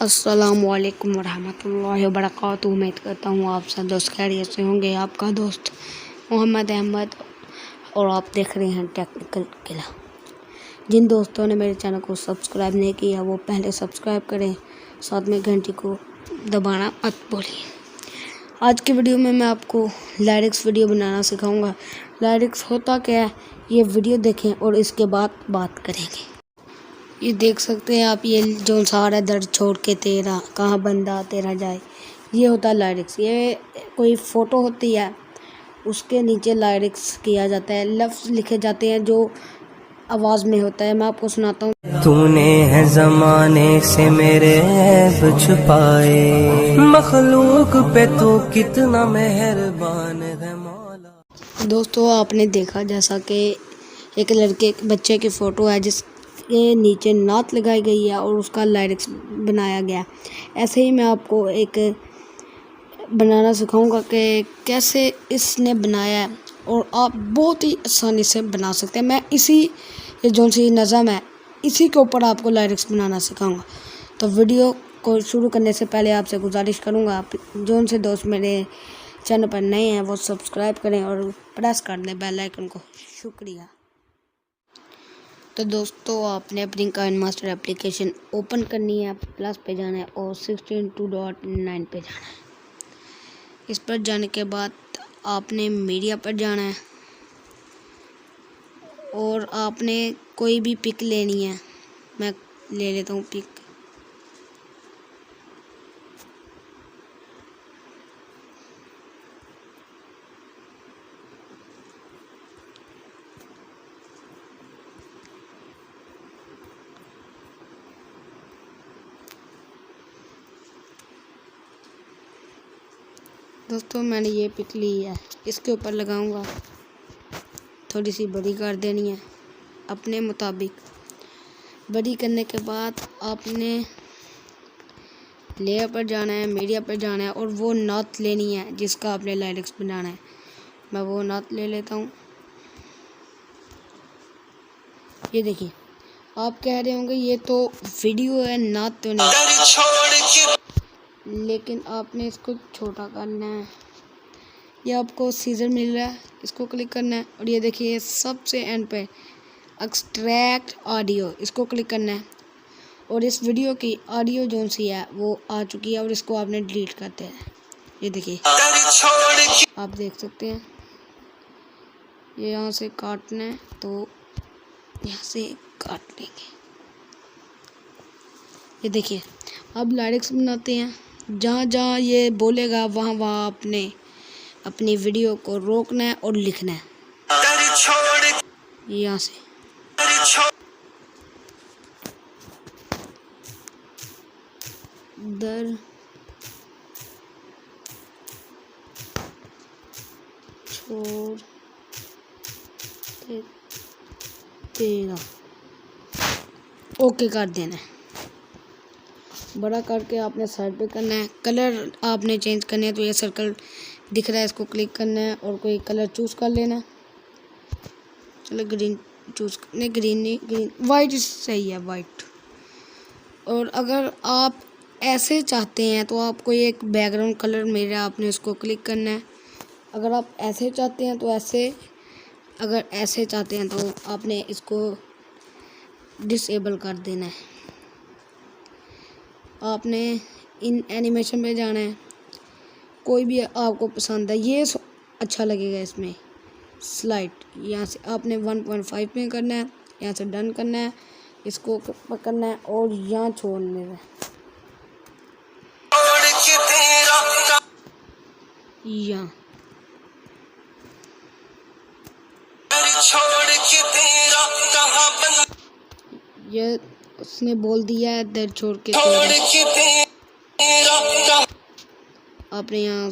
अस्सलामु अलैकुम वरहमतुल्लाहि वबरकातुहू। उम्मीद करता हूँ आप सब दोस्त खैरियत से होंगे। आपका दोस्त मोहम्मद अहमद और आप देख रहे हैं टेक्निकल किला। जिन दोस्तों ने मेरे चैनल को सब्सक्राइब नहीं किया वो पहले सब्सक्राइब करें, साथ में घंटी को दबाना मत भूलिए। आज की वीडियो में मैं आपको लिरिक्स वीडियो बनाना सिखाऊंगा। लिरिक्स होता क्या है ये वीडियो देखें और इसके बाद बात करेंगे। ये देख सकते हैं आप, ये जो सारा दर्द छोड़ के तेरा कहाँ बंदा तेरा जाए, ये होता है लिरिक्स। ये कोई फ़ोटो होती है, उसके नीचे लिरिक्स किया जाता है, लफ्ज़ लिखे जाते हैं जो आवाज़ में होता है। मैं आपको सुनाता हूँ। तूने है ज़माने से मेरे ऐब छुपाए, मखलूक पे तू कितना मेहरबान है मौला। दोस्तों आपने देखा जैसा कि एक बच्चे की फ़ोटो है जिसके नीचे नात लगाई गई है और उसका लिरिक्स बनाया गया। ऐसे ही मैं आपको एक बनाना सिखाऊंगा कि कैसे इसने बनाया है और आप बहुत ही आसानी से बना सकते हैं। मैं ये जो सी नज़म है इसी के ऊपर आपको लिरिक्स बनाना सिखाऊंगा। तो वीडियो को शुरू करने से पहले आपसे गुजारिश करूंगा, आप जो से दोस्त मेरे चैनल पर नए हैं वो सब्सक्राइब करें और प्रेस कर दें बेल आइकन को। शुक्रिया। तो दोस्तों आपने अपनी काइनमास्टर एप्लीकेशन ओपन करनी है, प्लस पे जाना है और 16:2.9 पे जाना है। इस पर जाने के बाद आपने मीडिया पर जाना है और आपने कोई भी पिक लेनी है। मैं ले लेता हूँ पिक। दोस्तों मैंने ये पिक ली है, इसके ऊपर लगाऊंगा, थोड़ी सी बड़ी कर देनी है अपने मुताबिक। बड़ी करने के बाद आपने लेयर पर जाना है, मीडिया पर जाना है और वो नात लेनी है जिसका आपने लिरिक्स बनाना है। मैं वो नात ले लेता हूँ। ये देखिए, आप कह रहे होंगे ये तो वीडियो है, नात तो नहीं, लेकिन आपने इसको छोटा करना है। ये आपको सीजर मिल रहा है, इसको क्लिक करना है और ये देखिए सबसे एंड पे एक्सट्रैक्ट ऑडियो, इसको क्लिक करना है और इस वीडियो की ऑडियो जो सी है वो आ चुकी है और इसको आपने डिलीट करते हैं। ये देखिए आप देख सकते हैं, ये यहाँ से काटना है तो यहाँ से काट लेंगे। ये देखिए अब लिरिक्स बनाते हैं, जहाँ जहाँ ये बोलेगा वहाँ वहाँ आपने अपनी वीडियो को रोकना है और लिखना है। यहाँ से दर छोड़ तेरा ओके कर देना है। बड़ा करके आपने साइड पे करना है। कलर आपने चेंज करना है तो ये सर्कल दिख रहा है, इसको क्लिक करना है और कोई कलर चूज़ कर लेना है। चलो ग्रीन चूज़ नहीं, ग्रीन नहीं, ग्रीन वाइट सही है, वाइट। और अगर आप ऐसे चाहते हैं तो आपको एक बैकग्राउंड कलर मिल रहा है, आपने इसको क्लिक करना है। अगर आप ऐसे चाहते हैं तो ऐसे, अगर ऐसे चाहते हैं तो आपने इसको डिसेबल कर देना है। आपने इन एनिमेशन पे जाना है, कोई भी आपको पसंद है ये अच्छा लगेगा इसमें स्लाइड। यहाँ से आपने 1.5 में करना है, यहाँ से डन करना है, इसको पकड़ना है और यहाँ छोड़ने है। यहाँ ये उसने बोल दिया है दर छोड़ के आपने यहाँ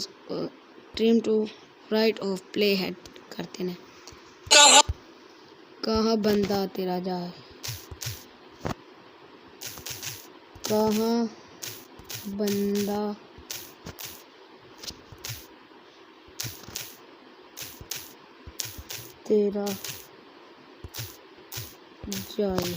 trim to right of play head कर देना। कहाँ बंदा तेरा जाए, कहाँ बंदा तेरा जाए।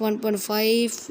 1.5